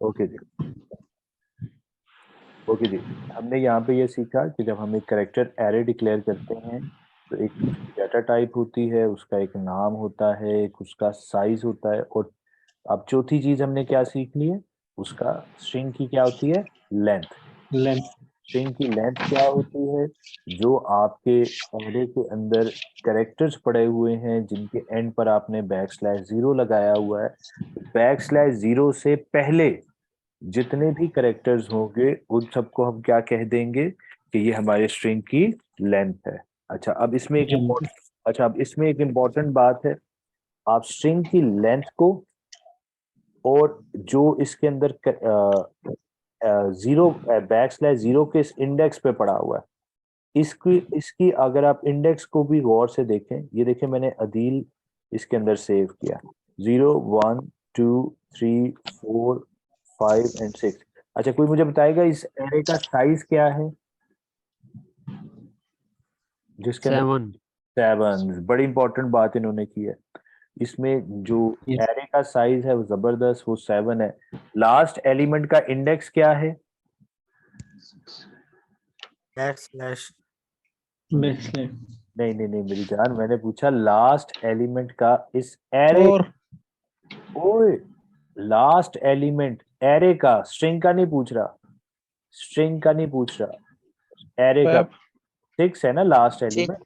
Okay जी, okay जी। हमने यहाँ पे ये सीखा कि जब हम एक करेक्टर एरे डिक्लेयर करते हैं तो एक डाटा टाइप होती है, उसका एक नाम होता है, एक उसका साइज होता है, और अब चौथी चीज हमने क्या सीख ली है, उसका स्ट्रिंग की क्या होती है, लेंथ। लेंथ। स्ट्रिंग की लेंथ क्या होती है, जो आपके एरे के अंदर कैरेक्टर्स पड़े हुए हैं जिनके एंड पर आपने बैक स्लैश जीरो लगाया हुआ है, बैक स्लैश जीरो से पहले जितने भी कैरेक्टर्स होंगे उन सबको हम क्या कह देंगे कि ये हमारे स्ट्रिंग की लेंथ है। अच्छा अब इसमें एक इम्पोर्टेंट, अच्छा अब इसमें एक इम्पोर्टेंट बात है, आप स्ट्रिंग की लेंथ को और जो इसके अंदर जीरो बैक स्लैश जीरो के इंडेक्स पे पड़ा हुआ है, इसकी इसकी अगर आप इंडेक्स को भी गौर से देखें, ये देखें मैंने अदील इसके अंदर सेव किया, 0 1 2 3 4 5 एंड 6। अच्छा कोई मुझे बताएगा इस एरे का साइज क्या है जिसके अंदर, 7। 7। बड़ी इंपॉर्टेंट बात इन्होंने की है, इसमें जो Yes. एरे का साइज है वो जबरदस्त, वो 7 है। लास्ट एलिमेंट का इंडेक्स क्या है, बैक स्लैश। बैकस्लैश नहीं नहीं नहीं मेरी जान, मैंने पूछा लास्ट एलिमेंट का इस एरे, और ओए लास्ट एलिमेंट एरे का, स्ट्रिंग का नहीं पूछ रहा, स्ट्रिंग का नहीं पूछ रहा, एरे का। 6 है ना लास्ट एलिमेंट,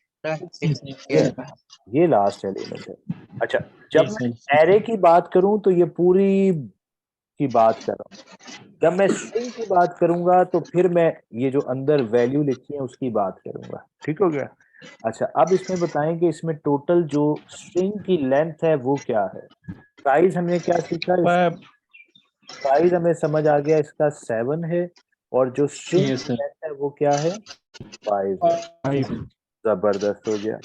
ये लास्ट एलिमेंट है। अच्छा जब मैं एरे की बात करूं तो ये पूरी की बात कर रहा हूं, जब मैं स्ट्रिंग की बात करूंगा तो फिर मैं ये जो अंदर वैल्यू लिखी है उसकी बात करूंगा, ठीक हो गया। अच्छा अब इसमें बताएं कि इसमें टोटल जो स्ट्रिंग की लेंथ है वो क्या है। साइज हमने क्या सीखा, साइज हमें समझ आ गया इसका 7 है, और जो स्ट्रिंग yes की sir लेंथ है वो क्या है, 5 है। 5 जबरदस्त हो गया।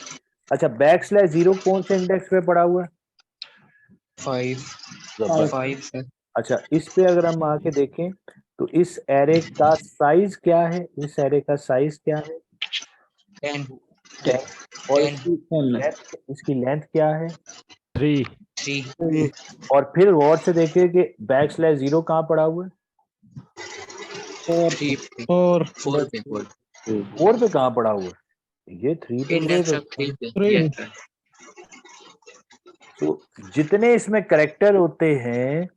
अच्छा बैक स्लैश जीरो कौन से इंडेक्स पे पड़ा हुआ है, 5 जबरदस्त। 5 सर। अच्छा इस पे अगर हम आके देखें तो इस एरे का साइज क्या है, इस एरे का साइज क्या है, 10 10। और 10 इसकी लेंथ क्या है, 3। 3 और फिर गौर से देखिए कि बैक स्लैश जीरो कहाँ पड़ा हुआ है, 3 4 4 पे 4 4 पे कहाँ पड़ा हुआ है, ये 3 पे पड़े इंडेक्स हुए। ऑफ 3 पे 3 यस सर। तो जितने इसमें करेक्टर होते हैं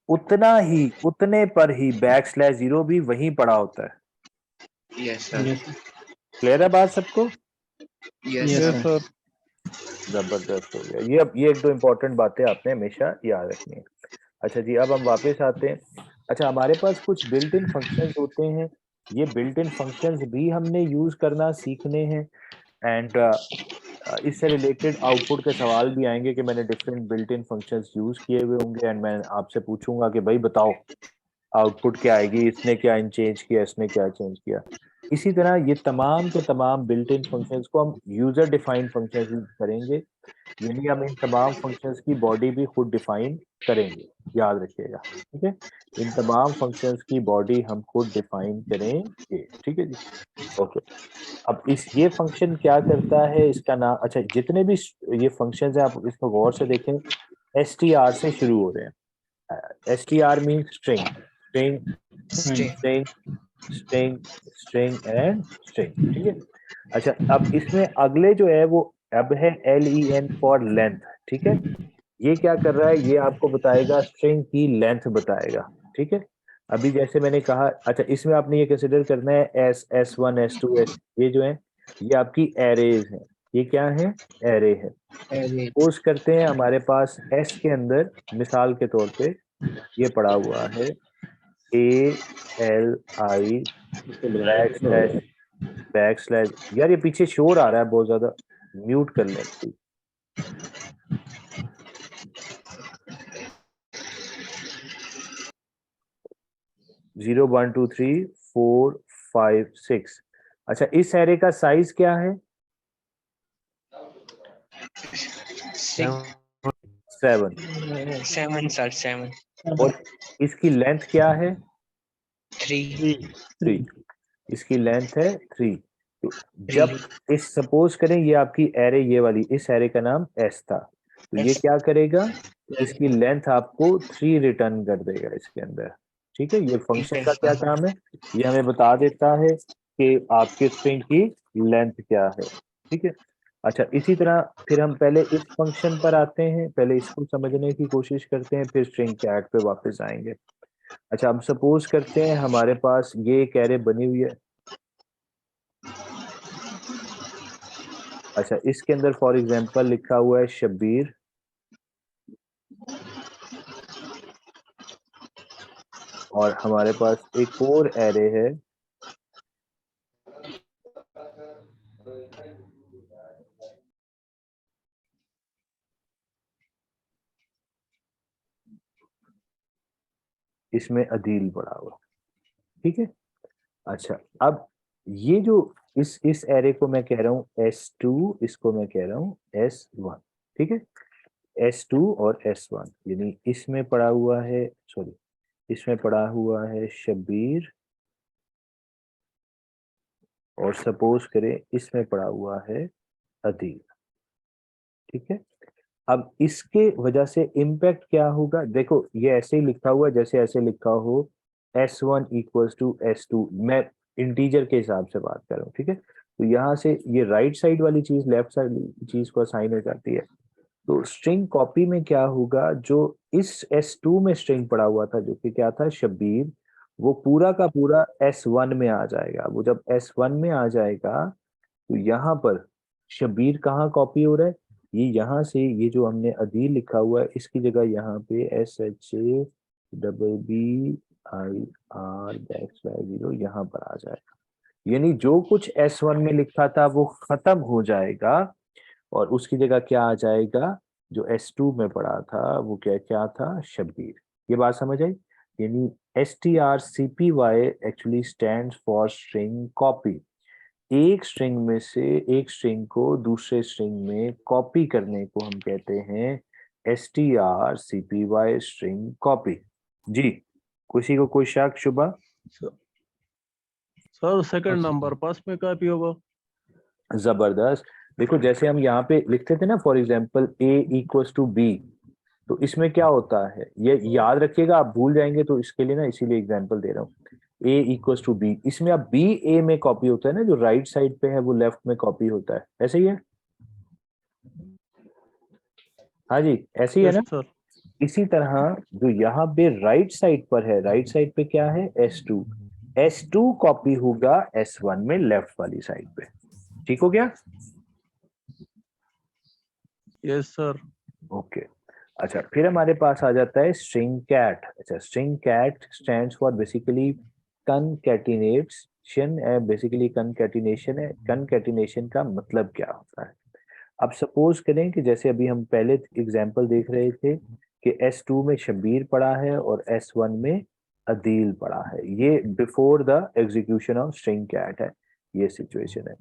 उतना ही, उतने पर ही बैक स्लैश जीरो भी वहीं पड़ा होता है। Yes sir. yes क्लियर है बात सबको, यस yes सर। sir जबरदस्त हो गया। ये अब ये एक दो इम्पोर्टेंट बातें आपने हमेशा याद रखनी है। अच्छा जी अब हम वापस आते हैं। अच्छा हमारे पास कुछ बिल्ट इन फंक्शंस होते हैं, ये बिल्ट इन फंक्शंस भी हमने यूज करना सीखने हैं। एंड इससे रिलेटेड आउटपुट के सवाल भी आएंगे कि मैंने different built in functions use किए हुए होंगे, एंड मैं आपसे पूछूंगा कि भाई बताओ आउटपुट क्या आएगी, इसने क्या इन चेंज किया, इसने क्या चेंज किया। इसी तरह ये तमाम के तमाम बिल्ट इन फंक्शंस को हम यूजर डिफाइंड फंक्शंस यूज करेंगे, यानी हम इन तमाम फंक्शंस की बॉडी भी खुद डिफाइन करेंगे, याद रखिएगा, ठीक है। इन तमाम फंक्शंस की बॉडी हम खुद डिफाइन करेंगे, ठीक है जी, ओके। अब इस ये फंक्शन क्या करता है, इसका नाम, अच्छा जितने भी ये फंक्शंस हैं आप इसको गौर से देखें, एस टी आर से शुरू हो रहे हैं। S T R mean string, string, stay string, string, string and string, ठीक है। अच्छा अब इसमें अगले जो है वो अब है L E N for length, ठीक है। ये क्या कर रहा है, ये आपको बताएगा स्ट्रिंग की लेंथ बताएगा, ठीक है। अभी जैसे मैंने कहा, अच्छा इसमें आपने ये कंसिडर करना है S S one S two S, ये जो है ये आपकी एरेज है, ये क्या है, एरे है। एरे सपोज करते हैं हमारे पास एस के अंदर मिसाल के तौर पे ये पड़ा हुआ है A L I back slash, back slash, यार ये पीछे शोर आ रहा है बहुत ज्यादा, म्यूट कर लें please। 0 1 2 3 4 5 6। अच्छा इस एरे का साइज क्या है, 6 7। 7 सर 7 और इसकी लेंथ क्या है, 3 3। इसकी लेंथ है 3। तो 3 जब इस सपोज करें ये आपकी एरे, ये वाली इस एरे का नाम एस था, तो ये क्या करेगा, इसकी लेंथ आपको 3 रिटर्न कर देगा इसके अंदर, ठीक है, ये फंक्शन Yes, का क्या sir. काम है, ये हमें बता देता है कि आपके स्ट्रिंग की लेंथ क्या है। ठीक है, अच्छा इसी तरह फिर हम पहले इस फंक्शन पर आते हैं, पहले इसको समझने की कोशिश करते हैं, फिर स्ट्रिंग कैट पे वापस आएंगे। अच्छा हम सपोज करते हैं हमारे पास ये एक एरे बनी हुई है। अच्छा इसके अंदर फॉर एग्जांपल लिखा हुआ है शब्बीर, और हमारे पास एक और एरे है इसमें अदील पड़ा हुआ। ठीक है, अच्छा अब ये जो इस एरे को मैं कह रहा हूँ S2, इसको मैं कह रहा हूँ S1। ठीक है, S2 और S1 यानी इसमें पड़ा हुआ है, सॉरी इसमें पड़ा हुआ है शब्बीर, और सपोज करें इसमें पड़ा हुआ है अदील। ठीक है, अब इसके वजह से इम्पैक्ट क्या होगा, देखो ये ऐसे ही लिखा हुआ है जैसे ऐसे लिखा हो S1 इक्वल्स टू S2, मैं इंटीजर के हिसाब से बात कर रहा हूँ। ठीक है, तो यहाँ से ये राइट साइड वाली चीज लेफ्ट साइड चीज को असाइन हो जाती है। तो स्ट्रिंग कॉपी में क्या होगा, जो इस S2 में स्ट्रिंग पड़ा हुआ था जो कि क्या था शब्बीर, वो पूरा का पूरा S1 में आ जाएगा। वो जब S1 में आ जाएगा तो यहाँ पर शब्बीर कहाँ कॉपी हो रहा है, ये यहाँ से, ये जो हमने अदील लिखा हुआ है इसकी जगह यहाँ पे SHABBIR यहाँ पर आ जाएगा। यानी जो कुछ S1 में लिखा था वो खत्म हो जाएगा और उसकी जगह क्या आ जाएगा, जो S2 में पड़ा था वो क्या क्या था, शब्बीर। ये बात समझ आई, यानी STRCPY actually stands for string copy. एक स्ट्रिंग में से एक स्ट्रिंग को दूसरे स्ट्रिंग में कॉपी करने को हम कहते हैं STRCPY स्ट्रिंग कॉपी। जी, किसी को कोई शक शुबा? सर सेकंड नंबर पास में कॉपी होगा। जबरदस्त, देखो जैसे हम यहाँ पे लिखते थे ना for example A equals to B, तो इसमें क्या होता है ये याद रखिएगा, आप भूल जाएंगे तो इसके लिए ना इसीलिए एग्जांपल दे रहा हूँ। A इक्वल्स टू B, इसमें अब B A में कॉपी होता है ना, जो राइट साइड पे है वो लेफ्ट में कॉपी होता है, ऐसे ही है। हाँ जी ऐसे ही है यस ना। सर। इसी तरह जो यहाँ पे राइट साइड पर है, राइट साइड पे क्या है S2, S2 कॉपी होगा S1 में लेफ्ट वाली साइड पे। ठीक हो गया? Yes sir. ओके, अच्छा फिर हमारे पास आ जाता है स्ट्रिंग कैट। अच्छा string cat stands for basically concatenation, basically concatenation है। कनकैटिनेशन का मतलब क्या होता है, अब सपोज करें कि जैसे अभी हम पहले एग्जांपल देख रहे थे कि S2 में शब्बीर पड़ा है और S1 में अदील पड़ा है, ये before the execution of string cat है, ये सिचुएशन है।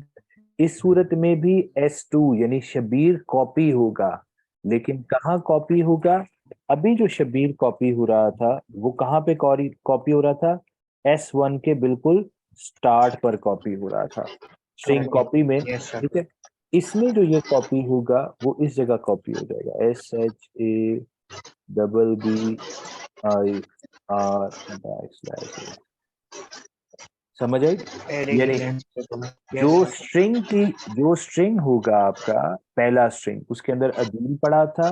इस सूरत में भी S2 यानी शब्बीर कॉपी होगा, लेकिन कहाँ कॉपी होगा, अभी जो शब्बीर कॉपी हो रहा था वो कहाँ पे कॉपी हो रहा था, S1 के बिल्कुल स्टार्ट पर कॉपी हो रहा था स्ट्रिंग Okay. कॉपी में। Yes, sir. ठीक है, इसमें जो ये कॉपी होगा वो इस जगह कॉपी हो जाएगा SHABBIR \, समझ आई? Adding यानी length पे तो जो yes sir. जो स्ट्रिंग होगा आपका पहला स्ट्रिंग, उसके अंदर अदील पड़ा था,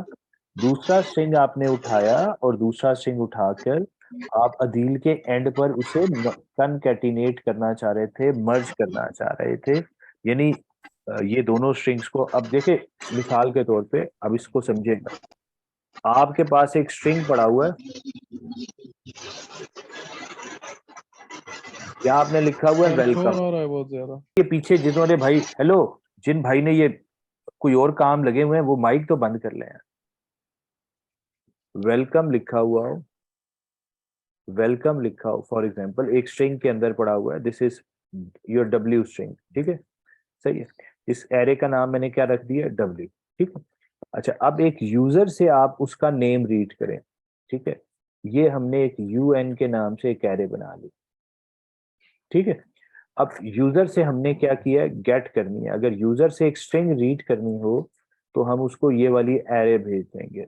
दूसरा स्ट्रिंग आपने उठाया और दूसरा स्ट्रिंग उठाकर आप अदील के एंड पर उसे कनकैटिनेट करना चाह रहे थे, मर्ज करना चाह रहे थे। यानी ये दोनों स्ट्रिंग्स को, अब देखे मिसाल के तौर पे, अब इसको समझिएगा, आपके पास एक स्ट्रिंग पड़ा हुआ है, यहाँ आपने लिखा हुआ है सर वेलकम, शोर आ रहा है बहुत ज्यादा। के पीछे जिन्होंने भाई हेलो, जिन भाई ने ये कोई और काम लगे हुए हैं वो माइक तो बंद कर ले। वेलकम लिखा हुआ हो, वेलकम लिखा हो फॉर एग्जांपल एक स्ट्रिंग के अंदर पड़ा हुआ है, this is your W string. ठीक है, सही है, इस एरे का नाम मैंने क्या रख दिया, W। ठीक है, अच्छा अब एक यूजर से आप उसका नेम रीड करें। ठीक है, ये हमने एक UN के नाम से एक एरे बना ली। ठीक है, अब यूजर से हमने क्या किया है, गेट करनी है। अगर यूजर से एक स्ट्रिंग रीड करनी हो तो हम उसको ये वाली एरे भेज देंगे।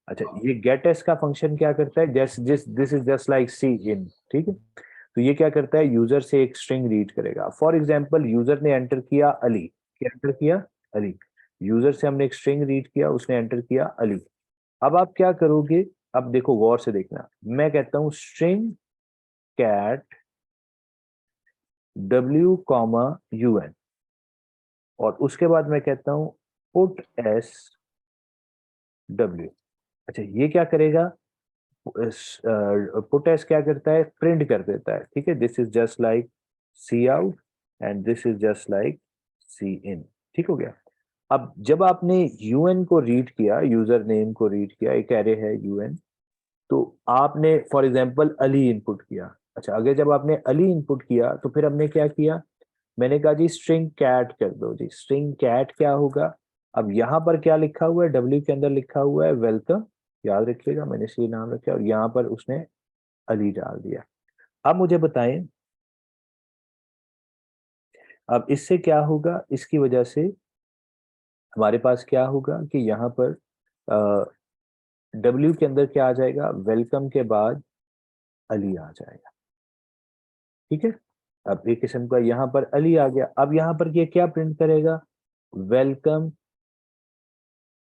अच्छा ये गेट एस का फंक्शन क्या करता है, just this is just like cin. ठीक है। तो ये क्या करता है, यूजर से एक स्ट्रिंग रीड करेगा। फॉर एग्जांपल यूजर ने एंटर किया अली, क्या एंटर किया, अली। यूजर से हमने एक स्ट्रिंग रीड किया, उसने एंटर किया अली। अब आप क्या करोगे, अब देखो गौर से देखना, मैं कहता हूं string cat w comma un, और उसके बाद मैं कहता हूं पुट s w। अच्छा ये क्या करेगा, पुट एस क्या करता है, प्रिंट कर देता है, ठीक है। This is just like cout and this is just like cin, ठीक हो गया। अब जब आपने यूएन को रीड किया, यूजर नेम को रीड किया, एक एरे है यूएन, तो आपने फॉर एग्जांपल अली इनपुट किया। अच्छा अगर जब आपने अली इनपुट किया तो फिर हमने क्या किया, मैंने कहा जी स्ट्रिंग कैट कर दो जी। स्ट्रिंग कैट क्या होगा, अब यहाँ पर क्या लिखा हुआ है, डब्ल्यू के अंदर लिखा हुआ है वेलकम, याद रखिएगा मैंने इसलिए नाम रखा, और यहाँ पर उसने अली डाल दिया। अब मुझे बताएं, अब इससे क्या होगा, इसकी वजह से हमारे पास क्या होगा कि यहाँ पर डब्ल्यू के अंदर क्या आ जाएगा, वेलकम के बाद अली आ जाएगा, ठीक है। अब एक किस्म का यहाँ पर अली आ गया। अब यहाँ पर ये क्या प्रिंट करेगा, वेलकम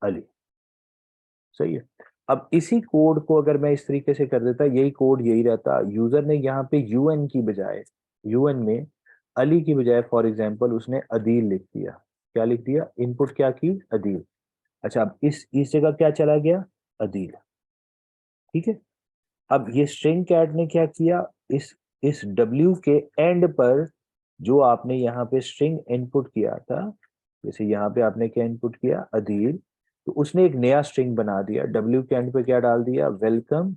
अली, सही है। अब इसी कोड को अगर मैं इस तरीके से कर देता, यही कोड यही रहता, यूजर ने यहाँ पे यूएन की बजाय, यूएन में अली की बजाय फॉर एग्जांपल उसने अदील लिख दिया। क्या लिख दिया, इनपुट क्या की, अदील। अच्छा अब इस जगह क्या चला गया, अदील, ठीक है। अब ये स्ट्रिंग कैट ने क्या किया, इस w के एंड पर जो आपने यहाँ पे स्ट्रिंग इनपुट किया था, जैसे यहाँ पे आपने क्या इनपुट किया, अदील, तो उसने एक नया स्ट्रिंग बना दिया, w के एंड पे क्या डाल दिया, वेलकम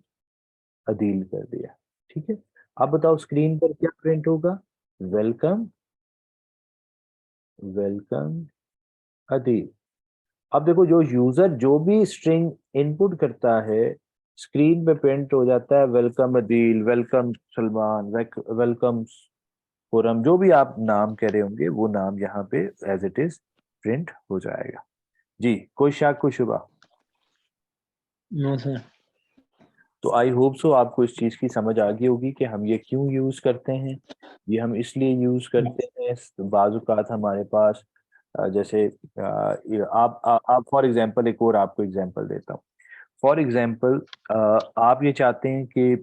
अदील कर दिया, ठीक है। अब बताओ स्क्रीन पर क्या प्रिंट होगा, वेलकम, वेलकम अदील। अब देखो जो यूजर जो भी स्ट्रिंग इनपुट करता है, स्क्रीन पे प्रिंट हो जाता है welcome Adeel, welcome Salman, welcome Khurram, जो भी आप नाम कह रहे होंगे वो नाम यहाँ पे एज इट इज प्रिंट हो जाएगा। जी कोई शक कोई शुबा, नो सर। तो आई होप सो आपको इस चीज की समझ आ गई होगी कि हम ये क्यों यूज करते हैं। ये हम इसलिए यूज करते हैं, बाजुकात हमारे पास जैसे आप फॉर एग्जांपल, एक और आपको एग्जांपल देता हूँ। फॉर एग्जांपल आप ये चाहते हैं कि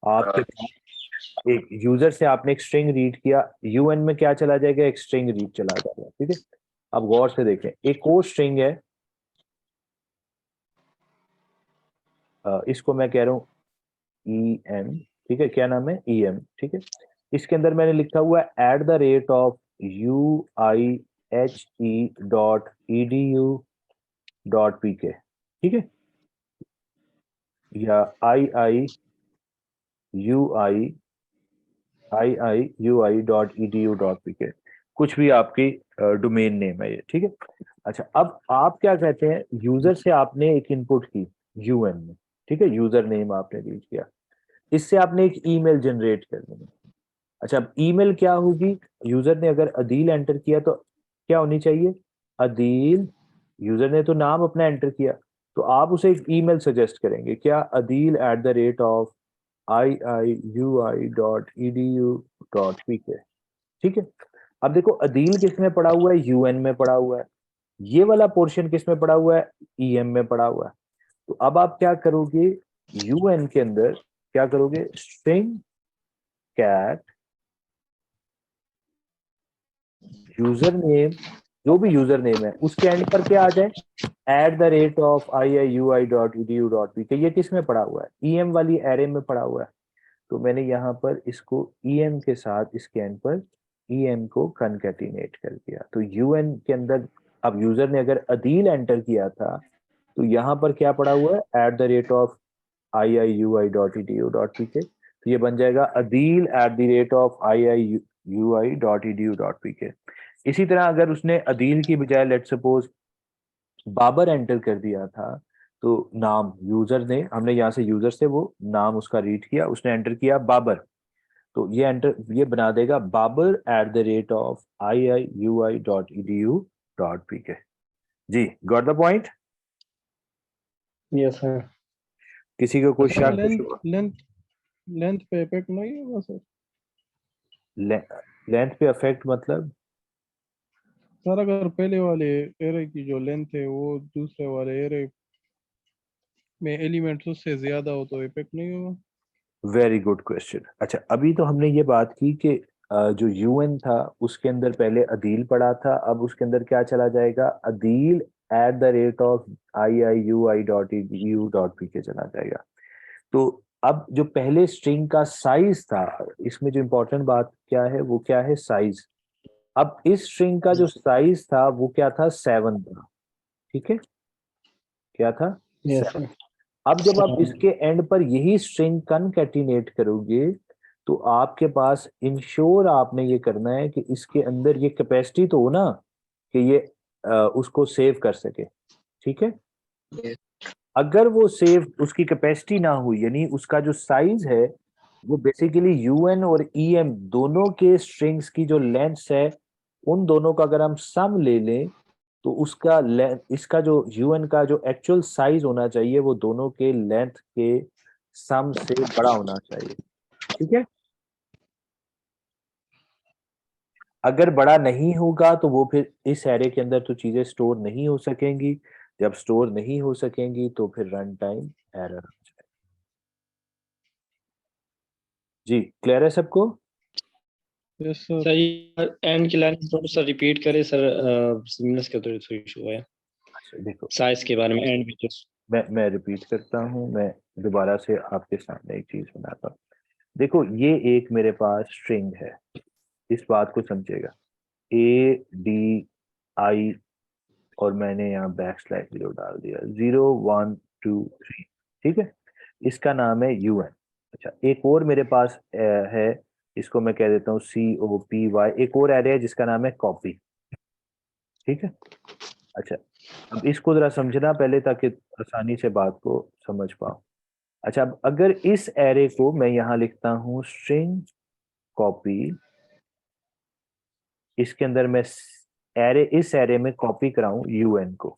आपके एक यूजर से आपने एक स्ट्रिंग रीड किया, यूएन में क्या चला जाएगा, एक स्ट्रिंग रीड चला जाएगा, ठीक है। अब गौर से देखें, एक और स्ट्रिंग है, इसको मैं कह रहा हूँ ई एम, ठीक है, क्या नाम है, ई एम, ठीक है। इसके अंदर मैंने लिखा हुआ है @UIHE.edu.pk, ठीक है, या iiui.edu.pk, कुछ भी आपकी डोमेन नेम है ये, ठीक है। अच्छा अब आप क्या कहते हैं, यूजर से आपने एक इनपुट की यूएन में, ठीक है, यूजर नेम आपने रीड किया, इससे आपने एक ईमेल जनरेट कर दी। अच्छा अब ईमेल क्या होगी, यूजर ने अगर अदील एंटर किया तो क्या होनी चाहिए, अदील, यूजर ने तो नाम अपना एंटर किया, तो आप उसे एक ईमेल सजेस्ट करेंगे, क्या, adil@iiui.edu.pk, ठीक है। अब देखो अदील किस में पड़ा हुआ है, यूएन में पड़ा हुआ है, ये वाला पोर्शन किस में पड़ा हुआ है, ईएम में पड़ा हुआ है। तो अब आप क्या करोगे, यूएन के अंदर क्या करोगे, स्ट्रिंग कैट यूजर नेम, जो भी यूजर नेम है उसके एंड पर क्या आ जाए, @iiui.edu.pk, ये किस में पड़ा हुआ है, ईएम वाली एरे में पड़ा हुआ है। तो मैंने यहाँ पर इसको ईएम के साथ इसके एंड पर ईएम को कनकैटिनेट कर दिया, तो यूएन के अंदर अब यूजर ने अगर अदील एंटर किया था तो यहाँ पर क्या पड़ा हुआ है, @iiui.edu.pk, तो ये बन जाएगा अदील @iiui.edu.pk। इसी तरह अगर उसने अदील की बजाय लेट सपोज बाबर एंटर कर दिया था, तो नाम यूजर ने, हमने यहाँ से यूजर से वो नाम उसका रीड किया, उसने एंटर किया बाबर, तो ये बना देगा बाबर @iiui.edu.pk। जी got the point, yes sir. किसी को कोई सर शक लेंथ लेंथ लेंथ पे इफेक्ट नहीं होगा सर? लेंथ पे अफेक्ट मतलब? सर अगर पहले वाले एरे की जो लेंथ है वो दूसरे वाले एरे में एलिमेंट्स उससे ज्यादा हो तो इफेक्ट नहीं होगा? Very good question. अच्छा, अभी तो हमने ये बात की कि जो यूएन था उसके अंदर पहले अदील पड़ा था, अब उसके अंदर क्या चला जाएगा? अदील @ऑफ IIUI.edu.pk चला जाएगा। तो अब जो पहले स्ट्रिंग का साइज था, इसमें जो इंपॉर्टेंट बात क्या है वो क्या है? साइज। अब इस स्ट्रिंग का जो साइज था वो क्या था? 7 था। ठीक है, क्या था? Yes, 7। sir. अब जब आप इसके एंड पर यही स्ट्रिंग कनकैटिनेट करोगे तो आपके पास इंश्योर आपने ये करना है कि इसके अंदर ये कैपेसिटी तो हो ना कि ये उसको सेव कर सके। ठीक है, अगर वो सेव उसकी कैपेसिटी ना हुई, यानी उसका जो साइज है वो बेसिकली यूएन और ईएम दोनों के स्ट्रिंग्स की जो लेंथ है उन दोनों का अगर हम सम ले लें तो उसका इसका जो यूएन का जो एक्चुअल साइज होना चाहिए वो दोनों के लेंथ के सम से बड़ा होना चाहिए। ठीक है, अगर बड़ा नहीं होगा तो वो फिर इस एरे के अंदर तो चीजें स्टोर नहीं हो सकेंगी। जब स्टोर नहीं हो सकेंगी तो फिर रन टाइम एरर। जी, क्लियर है सबको? Yes sir. सर ये एंड की लाइन थोड़ा सा रिपीट करें सर, सिग्नल्स का थोड़ा सा इशू है अच्छा देखो, साइज के बारे में एंड में। मैं रिपीट करता हूँ, मैं दोबारा से आपके सामने एक चीज बनाता हूँ। देखो, ये एक मेरे पास स्ट्रिंग है, इस बात को समझिएगा, ADI, और मैंने यहाँ \0 डाल दिया, 0 1 2 3। ठीक है, इसका नाम है UN। अच्छा, एक और मेरे पास है, इसको मैं कह देता हूँ COPY। एक और एरे है जिसका नाम है कॉपी। ठीक है, अच्छा, अब इसको जरा समझना पहले ताकि आसानी से बात को समझ पाओ। अच्छा, अब अगर इस एरे को मैं यहाँ लिखता हूँ स्ट्रिंग कॉपी, इसके अंदर मैं इस एरे में कॉपी कराऊं UN को,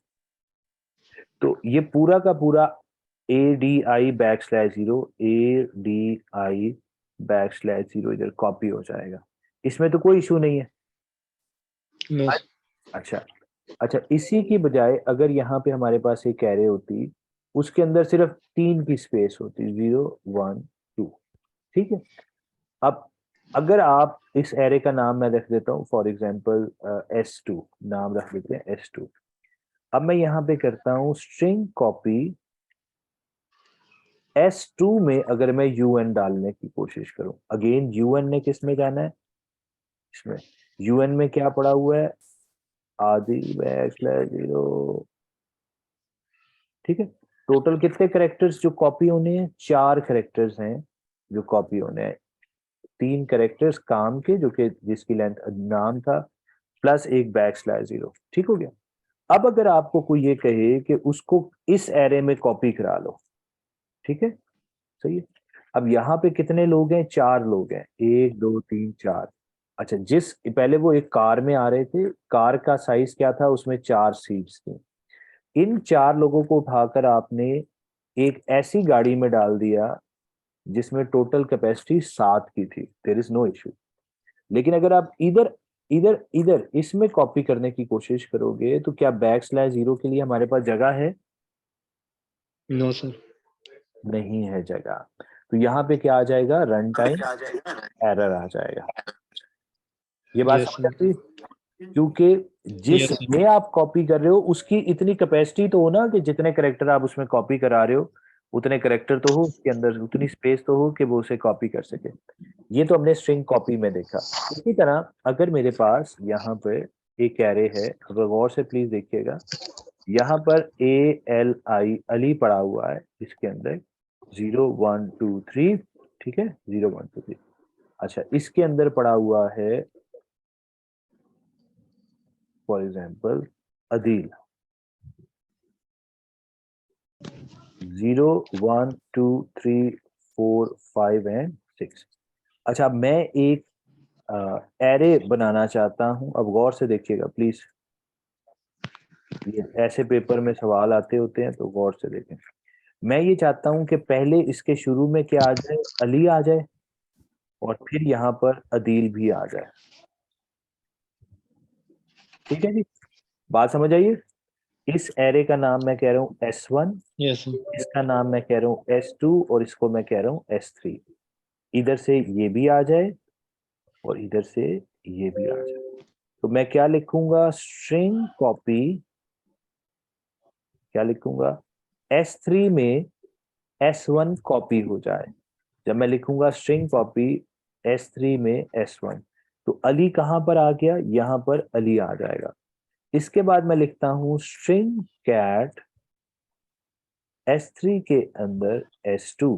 तो ये पूरा का पूरा ADI\0 ADI\0 इधर कॉपी हो जाएगा। इसमें तो कोई इशू नहीं है। नो अच्छा, अच्छा, इसी की बजाय अगर यहाँ पे हमारे पास एक एरे होती, उसके अंदर सिर्फ 3 की स्पेस होती, 0 1 2। ठीक है, अब अगर आप इस एरे का नाम मैं रख देता हूँ, फॉर एग्जांपल S2 नाम रख देते हैं, S2। अब मैं यहाँ पे करता हूँ स्ट्रिंग कॉपी, S2 में अगर मैं UN डालने की कोशिश करूं, अगेन UN ने किस में जाना है? इसमें UN में क्या पड़ा हुआ है? ADI\0। ठीक है, टोटल कितने करेक्टर्स जो कॉपी होने हैं? 4 करेक्टर्स हैं जो कॉपी होने हैं। 3 करेक्टर्स काम के जो कि जिसकी लेंथ नाम था, प्लस एक \0। ठीक हो गया। अब अगर आपको कोई ये कहे कि उसको इस एरे में कॉपी करा लो, ठीक है, सही है। अब यहाँ पे कितने लोग हैं? 4 लोग हैं, 1 2 3 4। अच्छा, जिस पहले वो एक कार में आ रहे थे, कार का साइज क्या था? उसमें 4 सीट्स थी। इन 4 लोगों को उठाकर आपने एक ऐसी गाड़ी में डाल दिया जिसमें टोटल कैपेसिटी 7 की थी, देयर इज नो इशू। लेकिन अगर आप इधर इधर इधर इसमें कॉपी करने की कोशिश करोगे तो क्या \0 के लिए हमारे पास जगह है? No sir. नहीं है जगह। तो यहाँ पे क्या आ जाएगा? रन टाइम एरर आ जाएगा। ये बात यस समझ सर। आती? क्योंकि यस सर। जिसमें आप कॉपी कर रहे हो उसकी इतनी कैपेसिटी तो हो ना कि जितने करेक्टर आप उसमें कॉपी करा रहे हो उतने करेक्टर तो हो उसके अंदर, उतनी स्पेस तो हो कि वो उसे कॉपी कर सके। ये तो हमने स्ट्रिंग कॉपी में देखा। इसी तरह अगर मेरे पास यहाँ पे एक एरे है, अगर गौर से प्लीज देखिएगा, यहाँ पर ALI अली पड़ा हुआ है, इसके अंदर 0 1 2 3। ठीक है, 0 1 2 3। अच्छा, इसके अंदर पड़ा हुआ है फॉर एग्जाम्पल अदील, 0 1 2 3 4 5 एंड 6। अच्छा, अब मैं एक एरे बनाना चाहता हूं। अब गौर से देखिएगा प्लीज, ये ऐसे पेपर में सवाल आते होते हैं तो गौर से देखें। मैं ये चाहता हूं कि पहले इसके शुरू में क्या आ जाए, अली आ जाए, और फिर यहाँ पर अदील भी आ जाए। ठीक है जी, बात समझ आइए। इस एरे का नाम मैं कह रहा हूँ S1, Yes, sir. इसका नाम मैं कह रहा हूँ S2, और इसको मैं कह रहा हूँ S3। इधर से ये भी आ जाए और इधर से ये भी आ जाए। तो मैं क्या लिखूंगा, स्ट्रिंग कॉपी, क्या लिखूंगा, S3 में S1 कॉपी हो जाए। जब मैं लिखूंगा स्ट्रिंग कॉपी S3 में S1, तो अली कहां पर आ गया, यहां पर अली आ जाएगा। इसके बाद मैं लिखता हूं स्ट्रिंग कैट S3 के अंदर S2।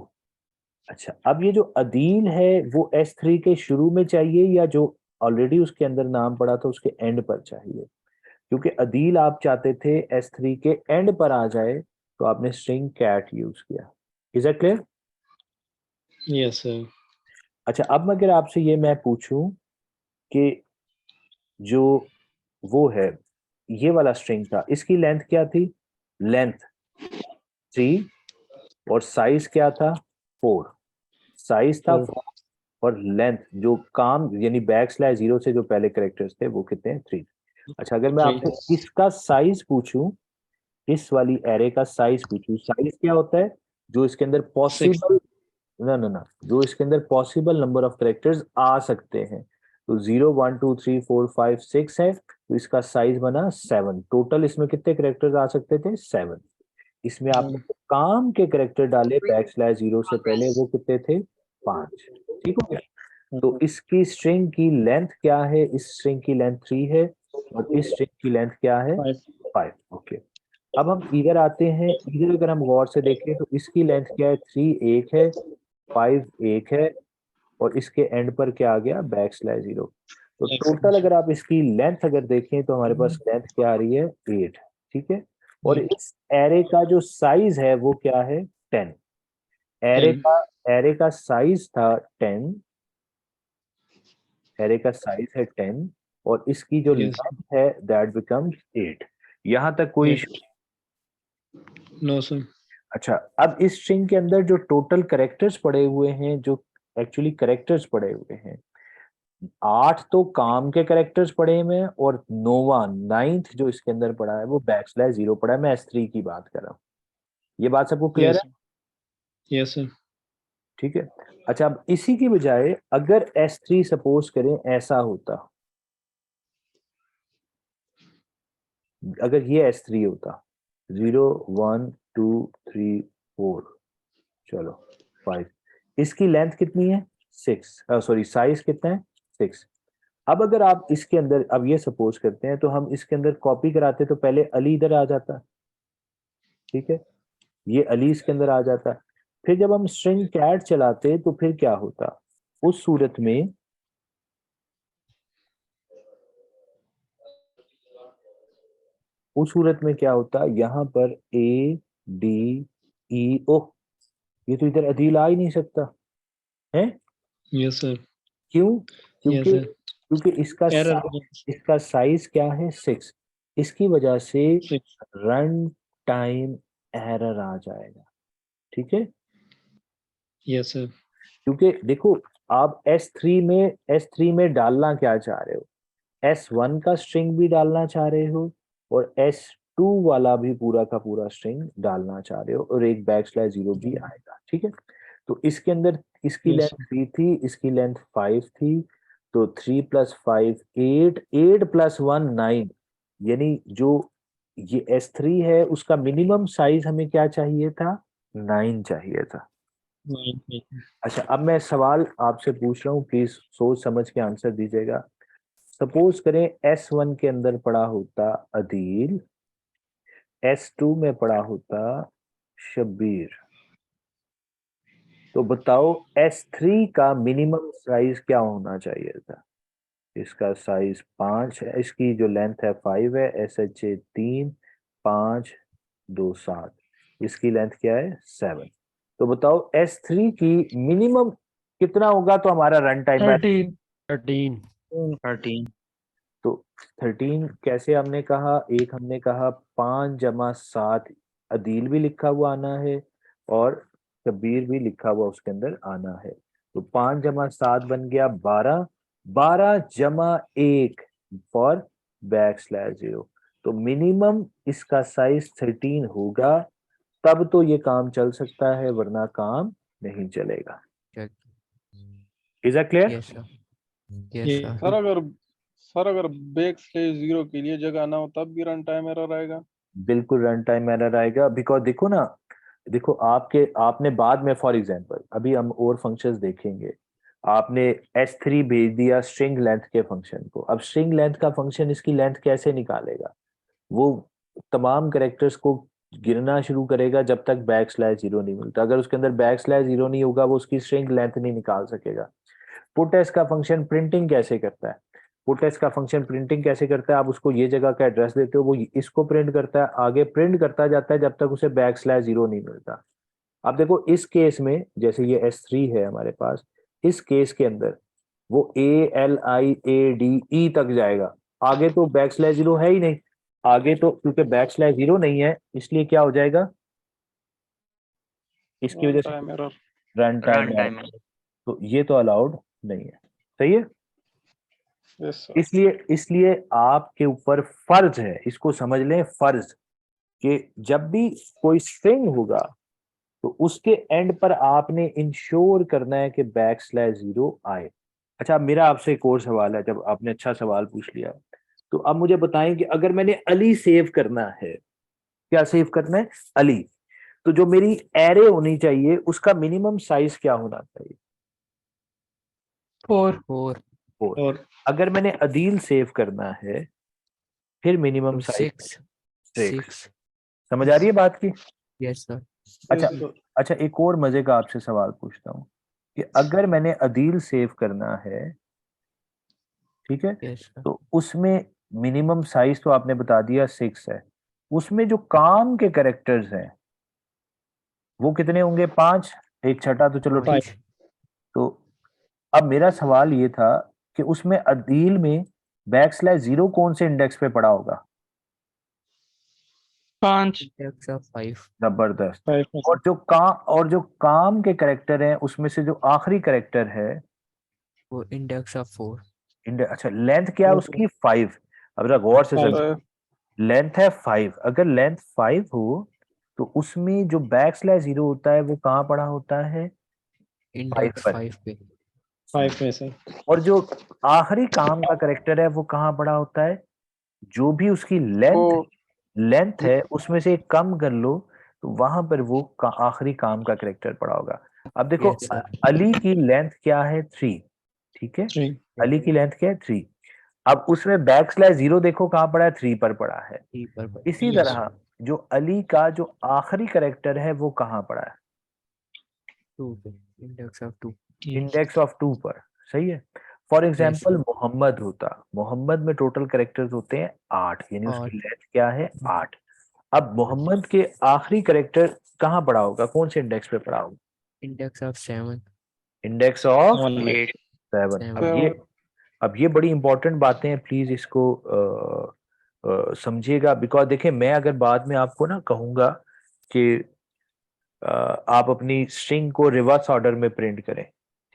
अच्छा, अब ये जो अदील है वो S3 के शुरू में चाहिए या जो ऑलरेडी उसके अंदर नाम पड़ा था उसके एंड पर चाहिए? क्योंकि अदील आप चाहते थे S3 के एंड पर आ जाए, तो आपने स्ट्रिंग कैट यूज किया। Is that clear? Yes, sir. अच्छा, अब अगर आपसे ये मैं पूछूं कि जो वो है, ये वाला स्ट्रिंग था, इसकी लेंथ क्या थी, लेंथ 3, और साइज क्या था, 4। साइज था 4, और लेंथ जो काम यानी \0 से जो पहले कैरेक्टर्स थे वो कितने, 3। अच्छा, अगर मैं 3. आपसे इसका साइज पूछूं, इस वाली एरे का साइज पूछूं, साइज क्या होता है, जो इसके अंदर 6. पॉसिबल, ना, जो इसके अंदर पॉसिबल नंबर ऑफ कैरेक्टर्स आ सकते हैं। तो 0 1 2 3 4 5 6 है, तो इसका साइज बना 7। टोटल इसमें कितने कैरेक्टर्स आ सकते थे, 7। इसमें आपने जो काम के कैरेक्टर डाले \0 से पहले वो कितने थे, 5। ठीक हो गया? तो इसकी स्ट्रिंग की लेंथ क्या है, इस स्ट्रिंग की लेंथ 3 है, और इस स्ट्रिंग की लेंथ क्या है, 5. 5। ओके, अब हम इधर आते हैं। इधर अगर हम गौर से देखें तो इसकी लेंथ क्या है, 3 एक है, 5 एक है, और इसके एंड पर क्या आ गया, \0। तो टोटल अगर आप इसकी लेंथ अगर देखें तो हमारे पास लेंथ क्या आ रही है, 8। ठीक है, और इस एरे का जो साइज है वो क्या है, 10। एरे 10. का एरे का साइज था 10, एरे का साइज है 10, और इसकी जो Yes. लेंथ है दैट बिकम्स 8। यहां तक कोई 8. इशू? No, sir. अच्छा, अब इस स्ट्रिंग के अंदर जो टोटल कैरेक्टर्स पड़े हुए हैं, जो एक्चुअली कैरेक्टर्स पड़े हुए हैं, 8 तो काम के कैरेक्टर्स पड़े हुए हैं, और नोवा 9th जो इसके अंदर पड़ा है वो \0 पड़ा है। मैं S3 की बात कर रहा हूँ। ये बात सबको क्लियर Yes. है? Yes, sir. ठीक है। अच्छा, अब इसी की बजाय अगर S3 सपोज करें ऐसा होता, अगर ये S3 होता, 0 1 2 3 4, चलो 5, इसकी लेंथ कितनी है, 6, सॉरी साइज कितना है, 6। अब अगर आप इसके अंदर अब ये सपोज करते हैं, तो हम इसके अंदर कॉपी कराते तो पहले अली इधर आ जाता। ठीक है, ये अली इसके अंदर आ जाता। फिर जब हम स्ट्रिंग कैट चलाते तो फिर क्या होता, उस सूरत में क्या होता, यहाँ पर A D E, ओह, ये तो इधर अदील आ ही नहीं सकता है। Yes, sir. क्यों? Yes, क्योंकि sir. Error. इसका साइज क्या है, 6। इसकी वजह से 6. रन टाइम एरर आ जाएगा। ठीक है, Yes, sir. क्योंकि देखो, आप S3 में डालना क्या चाह रहे हो, S1 का स्ट्रिंग भी डालना चाह रहे हो, और S2 वाला भी पूरा का पूरा स्ट्रिंग डालना चाह रहे हो, और एक \0 भी आएगा। ठीक है, तो इसके अंदर इसकी Yes, लेंथ 3 थी, इसकी लेंथ 5 थी, तो 3 + 5 8, 8 + 1 9, यानी जो ये S3 है उसका मिनिमम साइज हमें क्या चाहिए था, 9 चाहिए था। 9. अच्छा, अब मैं सवाल आपसे पूछ रहा हूँ, प्लीज सोच समझ के आंसर दीजिएगा। सपोज करें S1 के अंदर पड़ा होता अदील, S2 में पड़ा होता शब्बीर, तो बताओ S3 का मिनिमम साइज क्या होना चाहिए था? इसका साइज 5 है, इसकी जो लेंथ है 5 है, SHA 3, 5 2 7, इसकी लेंथ क्या है, 7। तो बताओ S3 की मिनिमम कितना होगा तो हमारा रन टाइम है 13. 13. 13. तो 13 कैसे हमने कहा, एक हमने कहा 5 + 7 अदील भी लिखा हुआ आना है, और शब्बीर भी लिखा हुआ उसके अंदर आना है। तो 5 जमा 7 बन गया 12, 12 जमा 1 फॉर \0। तो मिनिमम इसका साइज 13 होगा, तब तो ये काम चल सकता है, वरना काम नहीं चलेगा। Is that clear? Yes sir, ये यस सर। सर अगर \0 के लिए जगह ना हो तब भी रन टाइम एरर आएगा? बिल्कुल रन टाइम एरर आएगा, बिकॉज देखो ना, देखो आपने बाद में, फॉर एग्जांपल अभी हम और फंक्शंस देखेंगे, आपने s3 भेज दिया स्ट्रिंग लेंथ के फंक्शन को। अब स्ट्रिंग लेंथ का फंक्शन इसकी लेंथ कैसे निकालेगा? वो तमाम कैरेक्टर्स को गिनना शुरू करेगा जब तक \0 नहीं मिलता। अगर उसके अंदर \0 नहीं होगा, वो उसकी स्ट्रिंग लेंथ नहीं निकाल सकेगा। पुटएस का फंक्शन प्रिंटिंग कैसे करता है? पुटएस का फंक्शन प्रिंटिंग कैसे करता है? आप उसको ये जगह का एड्रेस देते हो, वो इसको प्रिंट करता है, आगे प्रिंट करता जाता है जब तक उसे \0 नहीं मिलता। अब देखो इस केस में, जैसे ये s3 है हमारे पास, इस केस के अंदर वो ALIADE तक जाएगा, आगे तो \0 है ही नहीं। आगे तो क्योंकि \0 नहीं है, इसलिए क्या हो जाएगा, इसकी रन वजह से टाइम एरर। रन टाइम, तो ये तो अलाउड नहीं है। सही है? Yes sir. इसलिए इसलिए आपके ऊपर फर्ज है, इसको समझ लें, फर्ज, कि जब भी कोई स्ट्रिंग होगा तो उसके एंड पर आपने इंश्योर करना है कि \0 आए। अच्छा, अब मेरा आपसे एक और सवाल है, जब आपने अच्छा सवाल पूछ लिया, तो अब मुझे बताएं कि अगर मैंने अली सेव करना है, क्या सेव करना है? अली। तो जो मेरी एरे होनी चाहिए उसका मिनिमम साइज क्या होना चाहिए? 4 4। और अगर मैंने अदील सेव करना है, फिर मिनिमम साइज 6 6। 6। समझ आ रही है बात की? यस सर, अच्छा, यस सर। अच्छा एक और मजे का आपसे सवाल पूछता हूँ कि अगर मैंने अदील सेव करना है, ठीक है, यस सर। तो उसमें मिनिमम साइज तो आपने बता दिया 6 है, उसमें जो काम के कैरेक्टर्स हैं वो कितने होंगे? 5, एक छठा तो चलो ठीक। 5। तो अब मेरा सवाल ये था कि उसमें अदील में \0 कौन से इंडेक्स पे पड़ा होगा? 5। Index of 5। जबरदस्त। 5 में और से जो काम के कैरेक्टर हैं उसमें से जो आखिरी कैरेक्टर है, वो इंडेक्स ऑफ 4। अच्छा लेंथ क्या है उसकी? 5। अब जरा गौर से समझ, 5। लेंथ है 5, अगर लेंथ 5 हो तो उसमें जो \0 होता है वो कहाँ पड़ा होता है? 5 इंडेक्स पर। 5 पे। 5 में से और जो आखिरी काम का कैरेक्टर है वो कहाँ पड़ा होता है? जो भी उसकी लेंथ वो है उसमें से एक कम कर लो, तो वहां पर वो आखिरी काम का कैरेक्टर पड़ा होगा। अब देखो यस सर। अली की लेंथ क्या है? 3। ठीक है, 3। अली की लेंथ क्या है? 3। अब उसमें \0 देखो कहाँ पड़ा है? 3 पर पड़ा है। 3 पर इसी यस तरह जो अली का जो आखिरी कैरेक्टर है वो कहाँ पड़ा है? 2 पे, इंडेक्स ऑफ 2। इंडेक्स ऑफ 2 पर। सही है। फॉर यस एग्जाम्पल मोहम्मद होता, मोहम्मद में टोटल कैरेक्टर्स होते हैं 8, यानी और उसकी लेंथ क्या है? 8। अब मोहम्मद के आखिरी कैरेक्टर कहाँ पड़ा होगा? कौन से इंडेक्स पे पड़ा होगा? Index of 7। Index of 8 7। 7। अब ये बड़ी इंपॉर्टेंट बातें हैं, प्लीज इसको समझिएगा, बिकॉज देखिए मैं अगर बाद में आपको ना कहूंगा कि आप अपनी स्ट्रिंग को रिवर्स ऑर्डर में प्रिंट करें,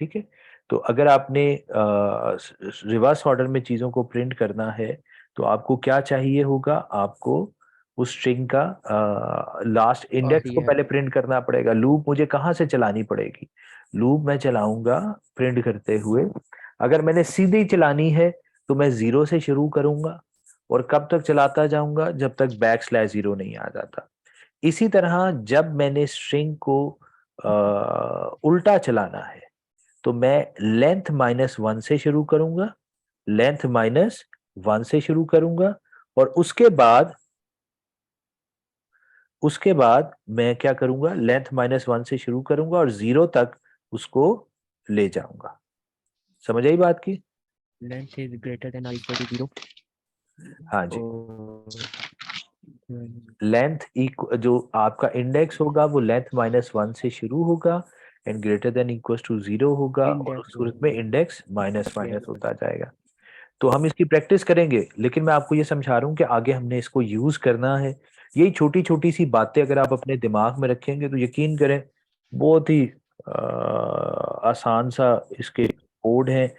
ठीक है, तो अगर आपने रिवर्स ऑर्डर में चीजों को प्रिंट करना है तो आपको क्या चाहिए होगा? आपको उस स्ट्रिंग का लास्ट इंडेक्स को आखिरी है। पहले प्रिंट करना पड़ेगा। लूप मुझे कहाँ से चलानी पड़ेगी? लूप मैं चलाऊंगा प्रिंट करते हुए, अगर मैंने सीधी चलानी है तो मैं 0 से शुरू करूंगा और कब तक चलाता जाऊंगा? जब तक \0 नहीं आ जाता। इसी तरह जब मैंने स्ट्रिंग को उल्टा चलाना है तो मैं लेंथ -1 से शुरू करूंगा, लेंथ -1 से शुरू करूंगा, और उसके बाद मैं क्या करूंगा? लेंथ -1 से शुरू करूंगा और 0 तक उसको ले जाऊंगा। समझ आई बात की? लेंथ इज ग्रेटर देन और इक्वल टू 0। हाँ जी, और लेंथ जो आपका इंडेक्स होगा वो लेंथ -1 से शुरू होगा and greater than equal to 0 होगा, और उस सूरत में इंडेक्स माइनस होता जाएगा। तो हम इसकी प्रैक्टिस करेंगे, लेकिन मैं आपको ये समझा रहा हूँ कि आगे हमने इसको यूज करना है, यही छोटी छोटी सी बातें अगर आप अपने दिमाग में रखेंगे तो यकीन करें बहुत ही आसान सा इसके कोड है।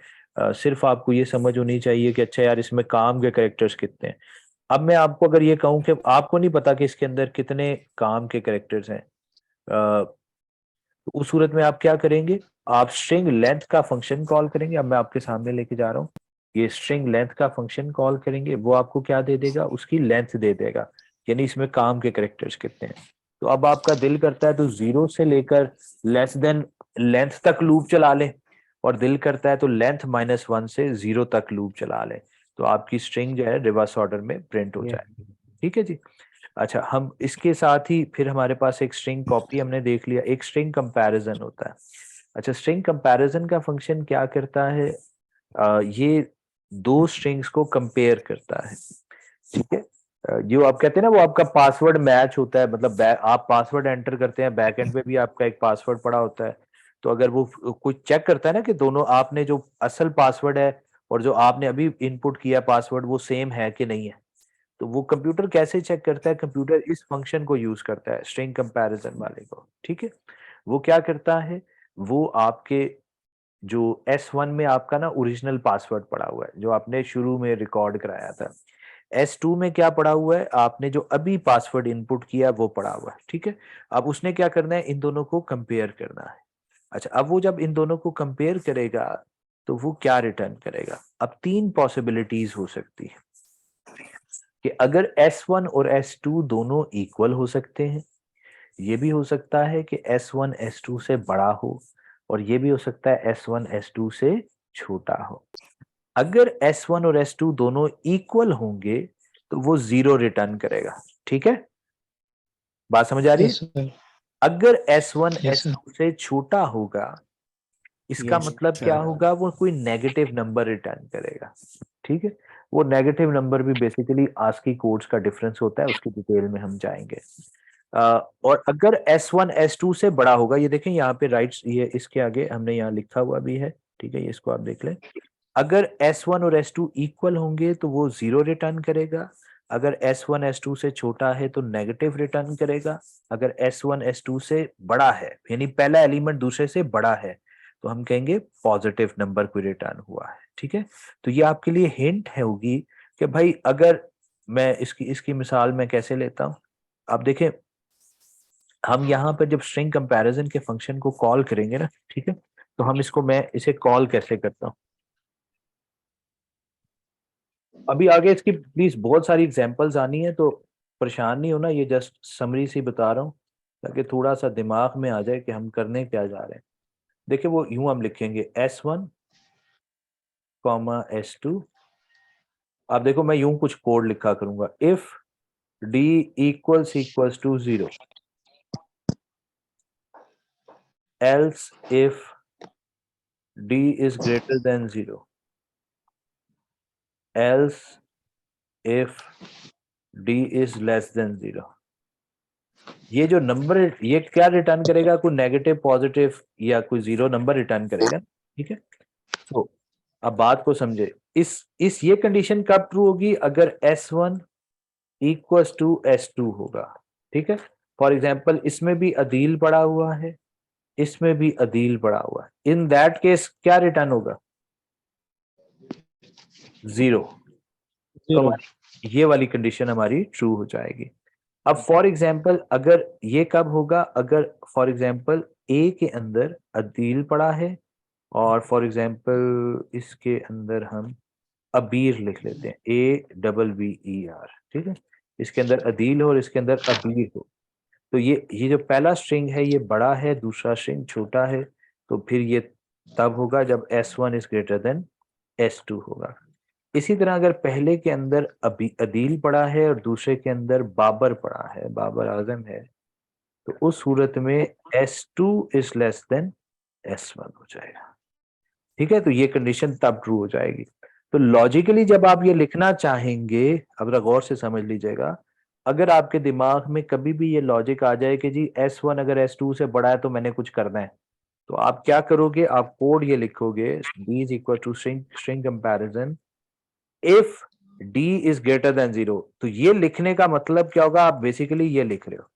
सिर्फ आपको ये समझ होनी चाहिए कि अच्छा यार इसमें काम के कैरेक्टर्स कितने हैं। अब मैं आपको अगर ये कहूं कि आपको नहीं पता कि इसके अंदर कितने काम के कैरेक्टर्स हैं, तो उस सूरत में आप क्या करेंगे, आप स्ट्रिंग लेंथ का फंक्शन कॉल करेंगे। अब मैं आपके सामने लेके जा रहा हूँ, ये स्ट्रिंग लेंथ का फंक्शन कॉल करेंगे, वो आपको क्या दे देगा, उसकी लेंथ दे देगा, यानी इसमें काम के कैरेक्टर्स कितने हैं। तो अब आपका दिल करता है तो 0 से लेकर लेस देन लेंथ तक लूप चला लें, और दिल करता है तो लेंथ -1 से 0 तक लूप चला लें, तो आपकी स्ट्रिंग जो है रिवर्स ऑर्डर में प्रिंट हो जाए। ठीक है जी। अच्छा, हम इसके साथ ही फिर हमारे पास एक स्ट्रिंग कॉपी हमने देख लिया, एक स्ट्रिंग कंपैरिजन होता है। अच्छा, स्ट्रिंग कंपैरिजन का फंक्शन क्या करता है, ये दो स्ट्रिंग्स को कंपेयर करता है। ठीक है, जो आप कहते हैं ना वो आपका पासवर्ड मैच होता है, मतलब आप पासवर्ड एंटर करते हैं, बैक एंड पे भी आपका एक पासवर्ड पड़ा होता है, तो अगर वो कुछ चेक करता है ना कि दोनों आपने जो असल पासवर्ड है और जो आपने अभी इनपुट किया पासवर्ड वो सेम है कि नहीं है, तो वो कंप्यूटर कैसे चेक करता है, कंप्यूटर इस फंक्शन को यूज करता है, स्ट्रिंग कंपैरिजन वाले को। ठीक है, वो क्या करता है, वो आपके जो S1 में आपका ना ओरिजिनल पासवर्ड पड़ा हुआ है जो आपने शुरू में रिकॉर्ड कराया था, S2 में क्या पड़ा हुआ है, आपने जो अभी पासवर्ड इनपुट किया वो पड़ा हुआ है। ठीक है, अब उसने क्या करना है, इन दोनों को कंपेयर करना है। अच्छा, अब वो जब इन दोनों को कंपेयर करेगा तो वो क्या रिटर्न करेगा, अब तीन पॉसिबिलिटीज हो सकती है कि अगर S1 और S2 दोनों इक्वल हो सकते हैं, ये भी हो सकता है कि S1 S2 से बड़ा हो, और ये भी हो सकता है S1 S2 से छोटा हो। अगर S1 और S2 दोनों इक्वल होंगे तो वो 0 रिटर्न करेगा। ठीक है, बात समझ आ रही है। Yes sir. अगर S1 यस सर। S2 से छोटा होगा, इसका Yes, मतलब क्या sir. होगा, वो कोई नेगेटिव नंबर रिटर्न करेगा। ठीक है, वो नेगेटिव नंबर भी बेसिकली आस्की कोड्स का डिफरेंस होता है, उसकी डिटेल में हम जाएंगे। और अगर S1 S2 से बड़ा होगा, ये देखें यहाँ पे राइट, ये इसके आगे हमने यहाँ लिखा हुआ भी है। ठीक है, ये इसको आप देख लें, अगर S1 और S2 इक्वल होंगे तो वो 0 रिटर्न करेगा, अगर S1 S2 से छोटा है तो नेगेटिव रिटर्न करेगा, अगर S1 S2 से बड़ा है यानी पहला एलिमेंट दूसरे से बड़ा है तो हम कहेंगे पॉजिटिव नंबर कोई रिटर्न हुआ है। ठीक है, तो ये आपके लिए हिंट है होगी कि भाई अगर मैं इसकी मिसाल मैं कैसे लेता हूं, आप देखें हम यहाँ पर जब स्ट्रिंग कंपैरिजन के फंक्शन को कॉल करेंगे ना, ठीक है, तो हम इसको, मैं इसे कॉल कैसे करता हूँ, अभी आगे इसकी प्लीज बहुत सारी एग्जांपल्स आनी है तो परेशान नहीं होना, ये जस्ट समरी सी बता रहा हूँ ताकि थोड़ा सा दिमाग में आ जाए कि हम करने क्या जा रहे हैं। देखिए वो यूं हम लिखेंगे S1 S2, आप देखो मैं यूं कुछ कोड लिखा करूंगा, if D equals to 0, else if D is greater than 0, else if D is less than 0। ये जो नंबर ये क्या रिटर्न करेगा, कोई नेगेटिव पॉजिटिव या कोई 0 नंबर रिटर्न करेगा। ठीक है, तो अब बात को समझे, इस ये कंडीशन कब ट्रू होगी, अगर S1 इक्वल्स टू S2 होगा। ठीक है, फॉर एग्जांपल इसमें भी अदील पड़ा हुआ है, इसमें भी अदील पड़ा हुआ है, इन दैट केस क्या रिटर्न होगा, 0। तो 0। ये वाली कंडीशन हमारी ट्रू हो जाएगी। अब फॉर एग्जाम्पल अगर ये कब होगा, अगर फॉर एग्जाम्पल ए के अंदर अदील पड़ा है और फॉर एग्जाम्पल इसके अंदर हम अबीर लिख लेते हैं, ABBER। ठीक है, इसके अंदर अदील हो और इसके अंदर अबीर हो, तो ये जो पहला स्ट्रिंग है ये बड़ा है, दूसरा स्ट्रिंग छोटा है, तो फिर ये तब होगा जब S1 is greater then S2 होगा। इसी तरह अगर पहले के अंदर अभी अदील पड़ा है और दूसरे के अंदर बाबर पड़ा है, बाबर आजम है, तो उस सूरत में S2 is less than S1 हो जाएगा। ठीक है, तो ये कंडीशन तब ट्रू हो जाएगी। तो लॉजिकली जब आप ये लिखना चाहेंगे, अब गौर से समझ लीजिएगा, अगर आपके दिमाग में कभी भी ये लॉजिक आ जाए कि जी S1 अगर S2 से बड़ा है तो मैंने कुछ करना है, तो आप क्या करोगे, आप कोड ये लिखोगे, D is equal to string comparison if d is greater than 0, तो ये लिखने का मतलब क्या होगा, आप बेसिकली ये लिख रहे हो